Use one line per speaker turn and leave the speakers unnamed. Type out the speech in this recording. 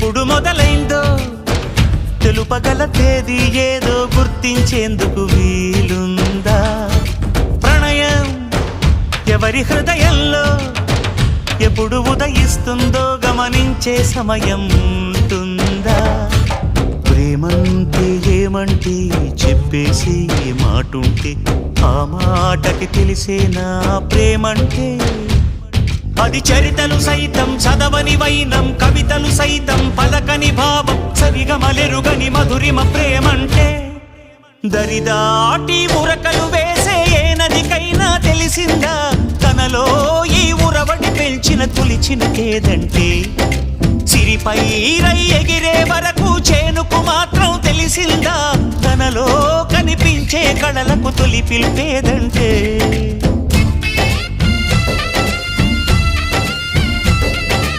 ఎప్పుడు మొదలైందో తెలుపగల తేదీ ఏదో గుర్తించేందుకు వీలుందా? ప్రణయం ఎవరి హృదయంలో ఎప్పుడు ఉదయిస్తుందో గమనించే సమయం ఉంటుందా? ప్రేమంటే ఏమంటే చెప్పేసి మాటుంటే ఆ మాటకి తెలిసేనా ప్రేమంటే? అది చరితలు సైతం చదవని వైనం, కవితలు సైతం పలకని భావం, సరిగమలెరుగని మధురిమ ప్రేమంటే. దరిదాటి ఉరకలు వేసే ఏ నదికైనా తెలిసిందా తనలో ఈ ఉరవడి పెంచిన తొలిచిన కేదంటే? సిరిపై రై ఎగిరే వరకు చేనుకు మాత్రం తెలిసిందా తనలో కనిపించే కళలకు తొలి పిలిపేదంటే?